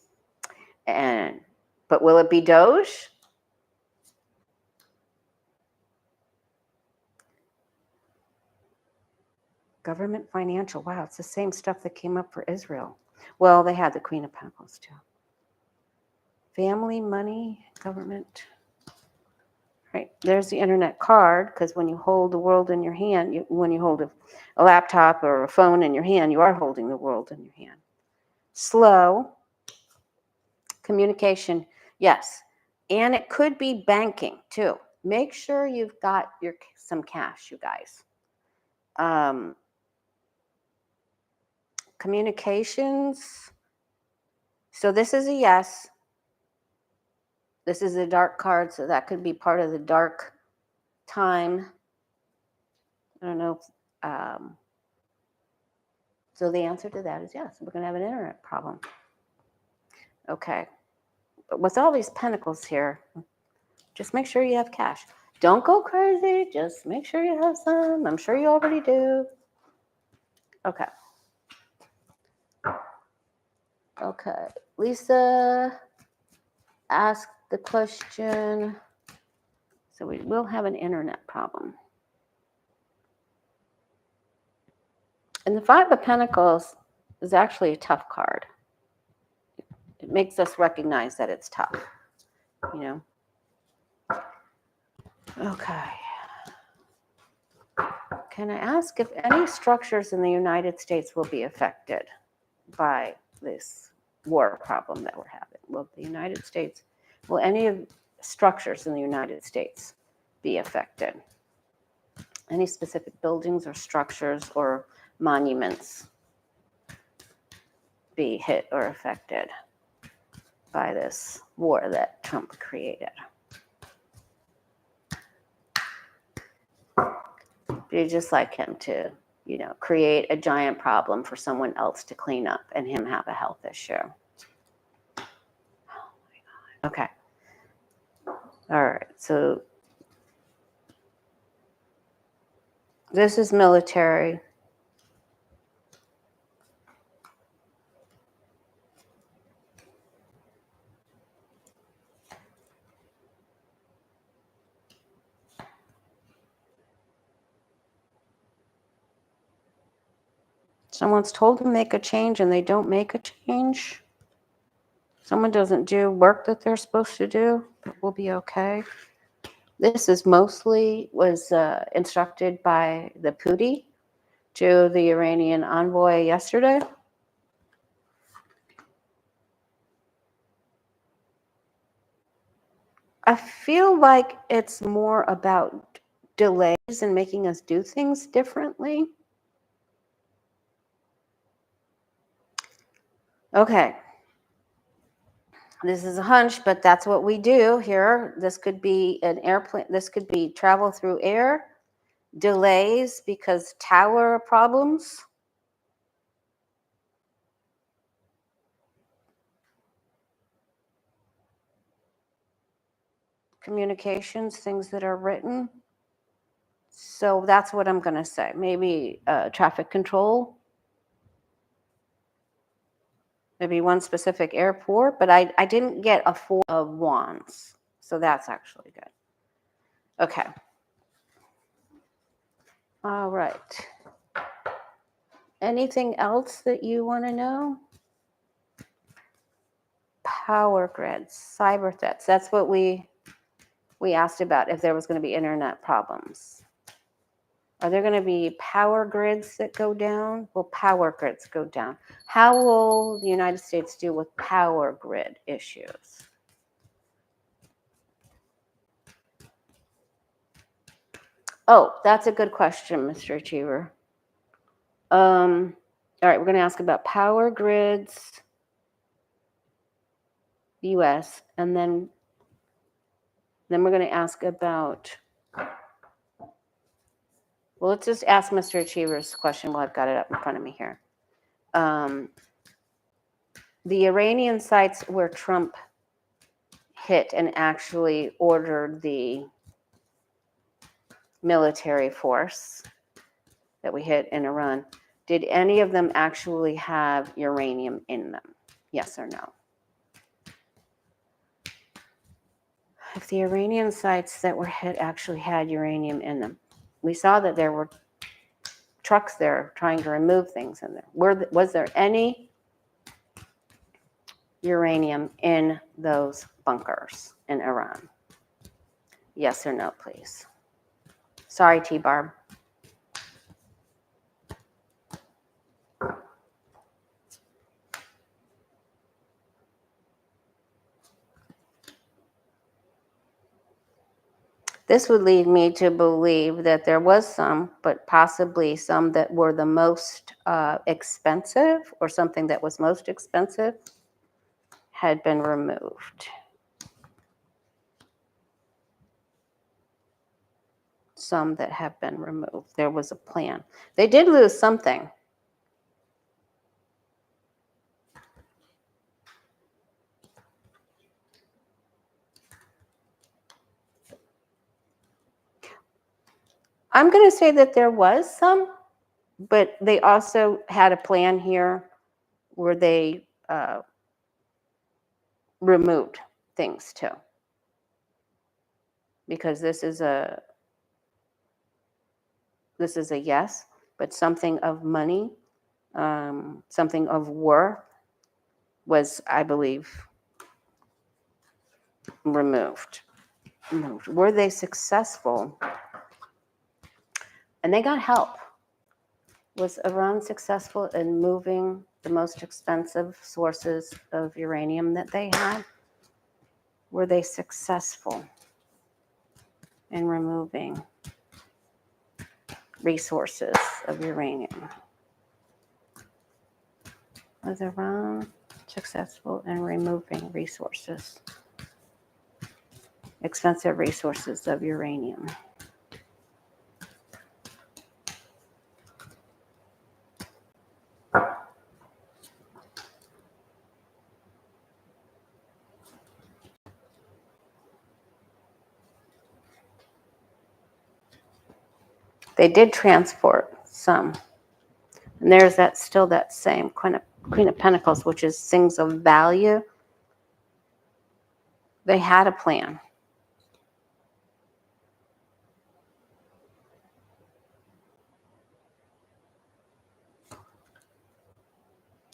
But will it be Doge? Government financial. Wow, it's the same stuff that came up for Israel. Well, they had the Queen of Pentacles too. Family, money, government. Right, there's the internet card, because when you hold the world in your hand, when you hold a laptop or a phone in your hand, you are holding the world in your hand. Slow. Communication, yes. And it could be banking too. Make sure you've got some cash, you guys. Communications. So this is a yes. This is a dark card, so that could be part of the dark time. I don't know. So the answer to that is yes. We're going to have an internet problem. Okay. But with all these pentacles here, just make sure you have cash. Don't go crazy. Just make sure you have some. I'm sure you already do. Okay. Okay. Lisa asked the question. So we will have an internet problem. And the Five of Pentacles is actually a tough card. It makes us recognize that it's tough, you know. Okay. Can I ask if any structures in the United States will be affected by this war problem that we're having? Will any of structures in the United States be affected? Any specific buildings or structures or monuments be hit or affected by this war that Trump created? You just like him to, you know, create a giant problem for someone else to clean up and him have a health issue. Oh my God. Okay. All right. So this is military. Someone's told them make a change and they don't make a change. Someone doesn't do work that they're supposed to do, but we'll be okay. This is was instructed by the Putin to the Iranian envoy yesterday. I feel like it's more about delays and making us do things differently. Okay. This is a hunch, but that's what we do here. This could be an airplane. This could be travel through air, delays because tower problems. Communications, things that are written. So that's what I'm going to say. Maybe traffic control. Maybe one specific airport, but I didn't get a 4 of wands. So that's actually good. Okay. All right. Anything else that you want to know? Power grids, cyber threats. That's what we asked about, if there was going to be internet problems. Are there going to be power grids that go down? Will power grids go down? How will the United States deal with power grid issues? Oh, that's a good question, Mr. Achiever. All right, we're going to ask about power grids, U.S., and then we're going to ask about, well, let's just ask Mr. Achiever's question while I've got it up in front of me here. The Iranian sites where Trump hit and actually ordered the military force that we hit in Iran, did any of them actually have uranium in them? Yes or no? If the Iranian sites that were hit actually had uranium in them, we saw that there were trucks there trying to remove things in there. Was there any uranium in those bunkers in Iran? Yes or no, please. Sorry, T-Barb. This would lead me to believe that there was some, but possibly some that were the most expensive, or something that was most expensive had been removed. Some that have been removed. There was a plan. They did lose something. I'm going to say that there was some, but they also had a plan here where they removed things too. Because this is a yes, but something of money, something of worth was, I believe, removed. Were they successful? And they got help. Was Iran successful in moving the most expensive sources of uranium that they had? Were they successful in removing resources of uranium? Was Iran successful in removing resources, expensive resources of uranium? They did transport some. And there's still that same Queen of Pentacles, which is things of value. They had a plan.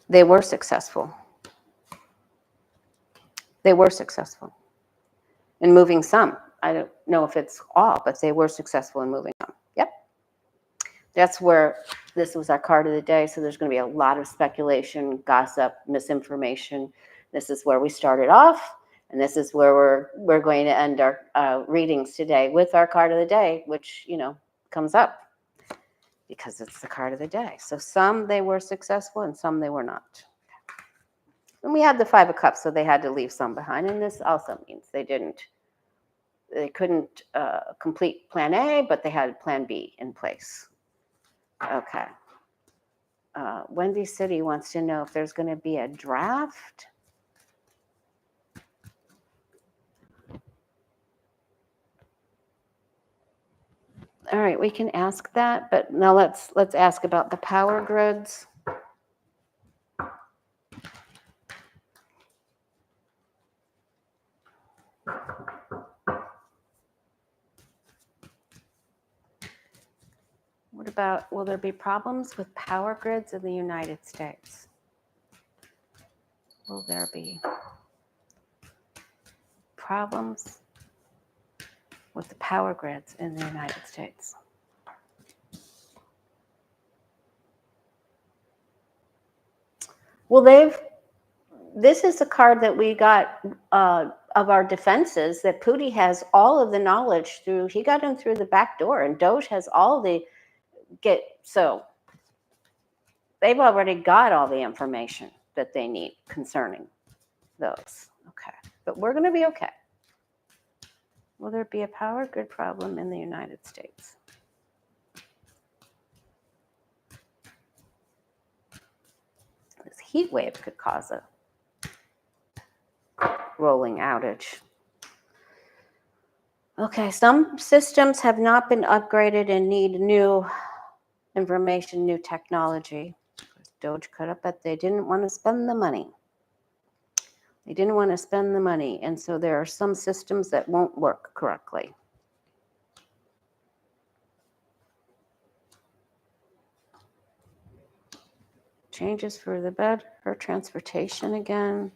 They were successful. They were successful in moving some. I don't know if it's all, but they were successful in moving some. Yep. That's where this was our card of the day. So there's going to be a lot of speculation, gossip, misinformation. This is where we started off, and this is where we're going to end our readings today with our card of the day, which comes up because it's the card of the day. So some they were successful, and some they were not. And we had the 5 of Cups, so they had to leave some behind. And this also means they couldn't complete plan A, but they had plan B in place. Okay. Wendy City wants to know if there's going to be a draft. All right, we can ask that, but now let's ask about the power grids. What about, will there be problems with power grids in the United States? Will there be problems with the power grids in the United States? Well, this is a card that we got of our defenses, that Putin has all of the knowledge through, he got in through the back door, and Doge has all the, so they've already got all the information that they need concerning those. Okay, but we're going to be okay. Will there be a power grid problem in the United States? This heat wave could cause a rolling outage. Okay, some systems have not been upgraded and need new information, new technology. Doge cut up, but they didn't want to spend the money. They didn't want to spend the money, and so there are some systems that won't work correctly. Changes for the better, transportation again.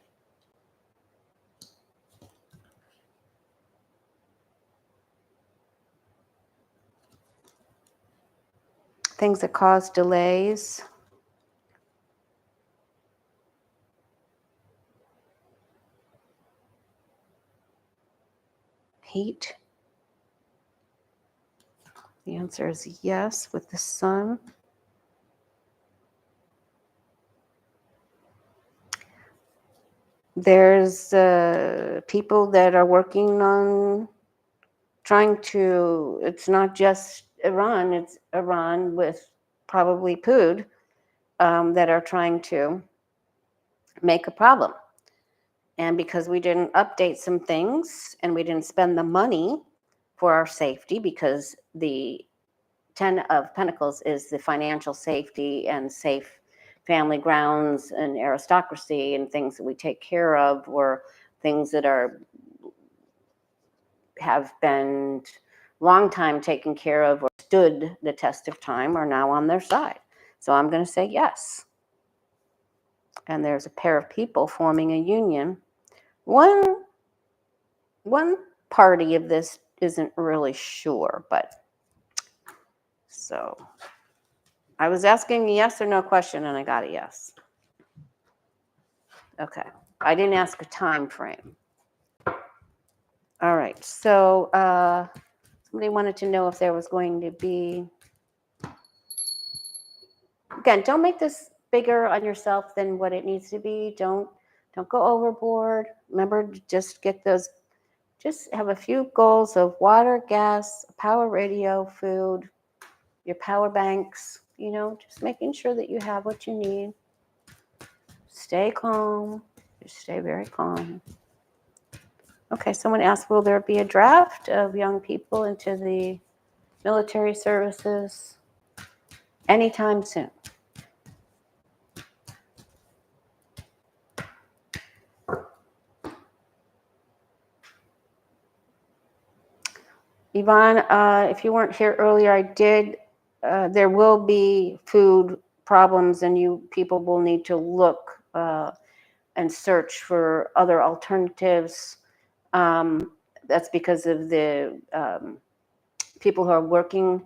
Things that cause delays. Heat. The answer is yes with the sun. There's people that are working on trying to, it's not just Iran, it's Iran with probably Putin that are trying to make a problem. And because we didn't update some things and we didn't spend the money for our safety, because the 10 of Pentacles is the financial safety and safe family grounds and aristocracy and things that we take care of, or things that have been long time taken care of or stood the test of time, are now on their side. So I'm going to say yes. And there's a pair of people forming a union. One party of this isn't really sure, but so I was asking a yes or no question and I got a yes. Okay, I didn't ask a time frame. All right, so somebody wanted to know if there was going to be, again, don't make this bigger on yourself than what it needs to be. Don't go overboard. Remember to just get those, just have a few goals of water, gas, power, radio, food, your power banks, just making sure that you have what you need. Stay calm. Just stay very calm. Okay, someone asked, will there be a draft of young people into the military services anytime soon? Yvonne, if you weren't here earlier, I did, there will be food problems and you people will need to look and search for other alternatives. That's because of the people who are working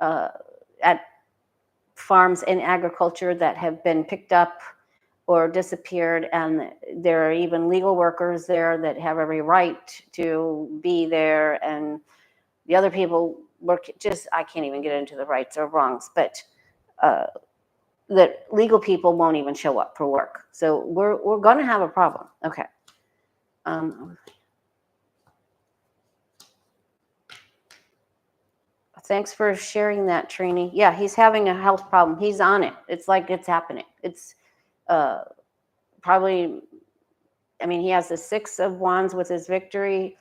at farms in agriculture that have been picked up or disappeared, and there are even legal workers there that have every right to be there, and the other people work, just, I can't even get into the rights or wrongs, but that legal people won't even show up for work. So we're going to have a problem. Okay. Thanks for sharing that, Trini. Yeah, he's having a health problem. He's on it. It's like it's happening. It's probably, I mean, he has the 6 of Wands with his victory.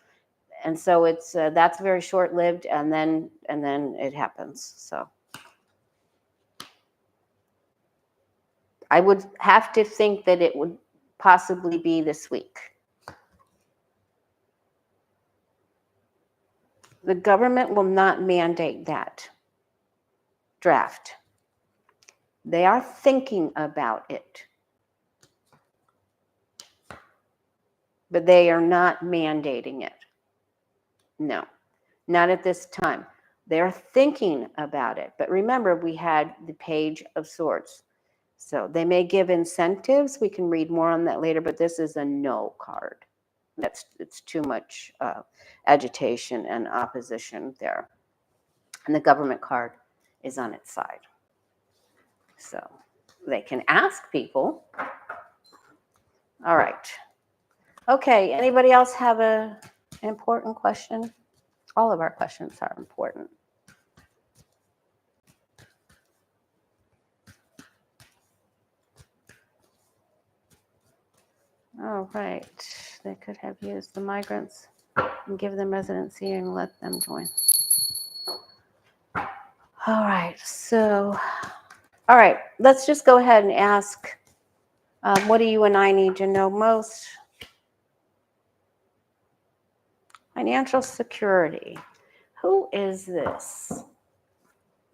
And so it's that's very short-lived, and then it happens. So I would have to think that it would possibly be this week. The government will not mandate that draft. They are thinking about it, but they are not mandating it. No, not at this time. They're thinking about it. But remember, we had the Page of Swords. So they may give incentives. We can read more on that later, but this is a no card. It's too much agitation and opposition there. And the government card is on its side. So they can ask people. All right. Okay, anybody else have an important question? All of our questions are important. All right. They could have used the migrants and give them residency and let them join. All right. So, all right. Let's just go ahead and ask, what do you and I need to know most? Financial security. Who is this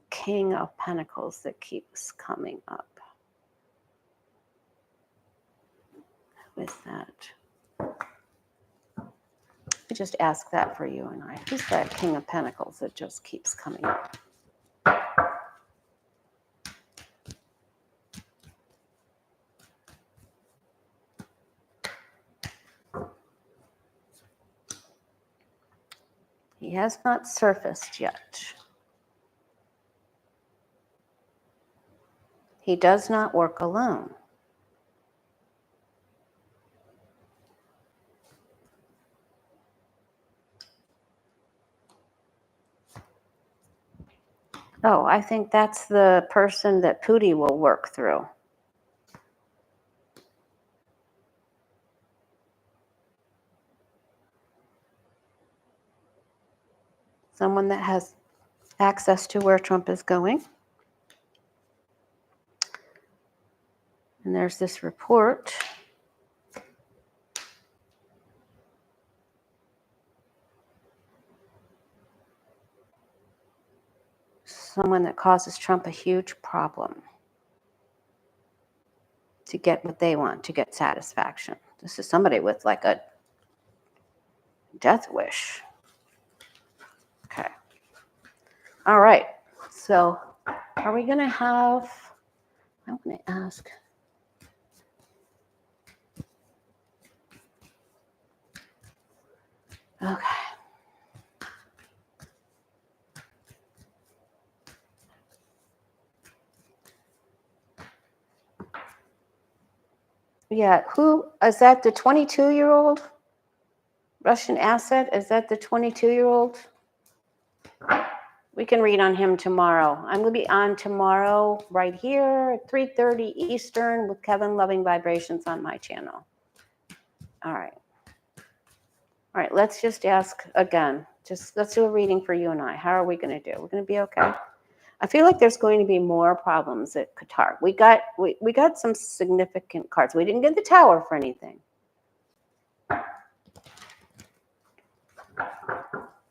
King of Pentacles that keeps coming up? Who is that? I just ask that for you and I. Who's that King of Pentacles that just keeps coming up? He has not surfaced yet. He does not work alone. Oh, I think that's the person that Putin will work through. Someone that has access to where Trump is going. And there's this report. Someone that causes Trump a huge problem to get what they want, to get satisfaction. This is somebody with like a death wish. Okay. All right. So are we going to have, I'm going to ask. Okay. Yeah, who is that? The 22-year-old Russian asset? Is that the 22-year-old? We can read on him tomorrow. I'm going to be on tomorrow right here at 3:30 Eastern with Kevin Loving Vibrations on my channel. All right. All right, let's just ask again. Just let's do a reading for you and I. How are we going to do? We're going to be okay. I feel like there's going to be more problems at Qatar. We got some significant cards. We didn't get the Tower for anything. But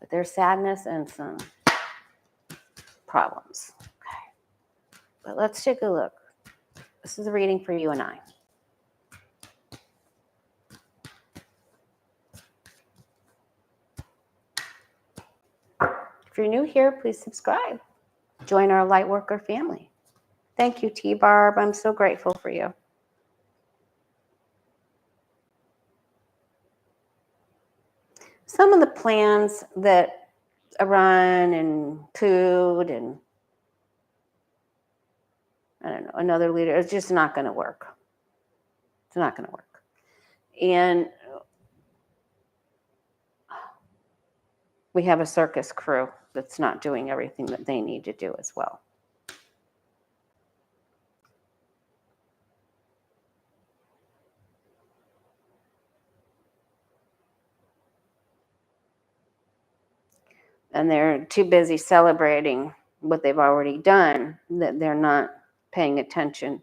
there's sadness and some problems. Okay. But let's take a look. This is a reading for you and I. If you're new here, please subscribe. Join our Lightworker family. Thank you, T-Barb. I'm so grateful for you. Some of the plans that Iran and food and I don't know, another leader. It's just not going to work. It's not going to work. And we have a circus crew that's not doing everything that they need to do as well. And they're too busy celebrating what they've already done that they're not paying attention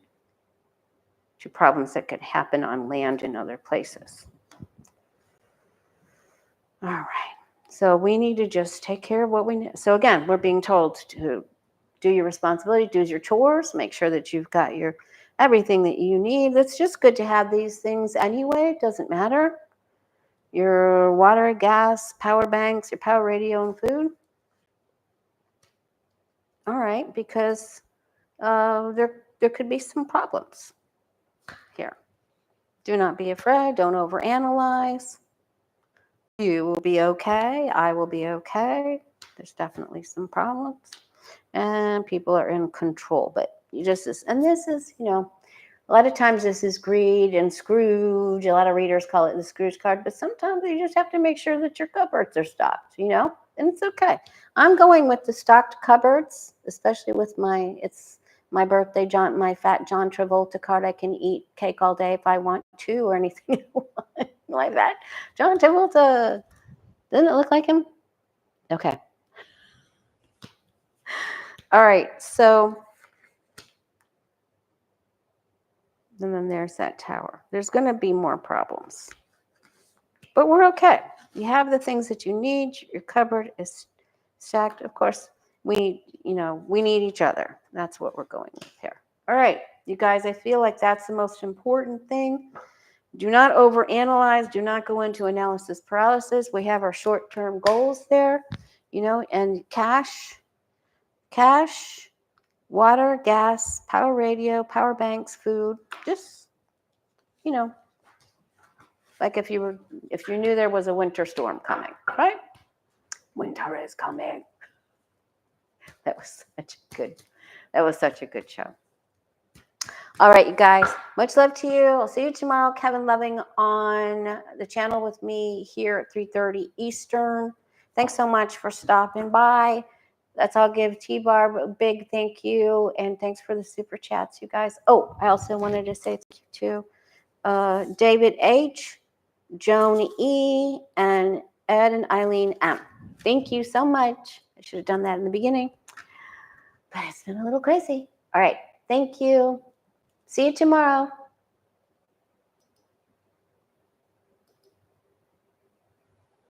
to problems that could happen on land in other places. All right. So we need to just take care of what we need. So again, we're being told to do your responsibility, do your chores, make sure that you've got your everything that you need. It's just good to have these things anyway. It doesn't matter. Your water, gas, power banks, your power radio, and food. All right, because there could be some problems here. Do not be afraid. Don't overanalyze. You will be okay. I will be okay. There's definitely some problems, and people are in control. But you just and this is, you know, a lot of times this is greed and Scrooge. A lot of readers call it the Scrooge card, but sometimes you just have to make sure that your cupboards are stocked, you know, and it's okay. I'm going with the stocked cupboards, especially with it's my birthday, my fat John Travolta card. I can eat cake all day if I want to, or anything like that. John Travolta, doesn't it look like him? Okay. All right, so and then there's that tower. There's going to be more problems, but we're okay. You have the things that you need. Your cupboard is stacked. Of course, we need each other. That's what we're going with here. All right, you guys, I feel like that's the most important thing. Do not overanalyze. Do not go into analysis paralysis. We have our short-term goals there, you know, and cash, water, gas, power radio, power banks, food, just, you know, like if you knew there was a winter storm coming, right? Winter is coming. That was such a good show. All right, you guys, much love to you. I'll see you tomorrow. Kevin Loving on the channel with me here at 3:30 Eastern. Thanks so much for stopping by. I'll give T-Barb a big thank you, and thanks for the super chats, you guys. Oh, I also wanted to say thank you to David H., Joan E., and Ed and Eileen M. Thank you so much. I should have done that in the beginning, but it's been a little crazy. All right, thank you. See you tomorrow.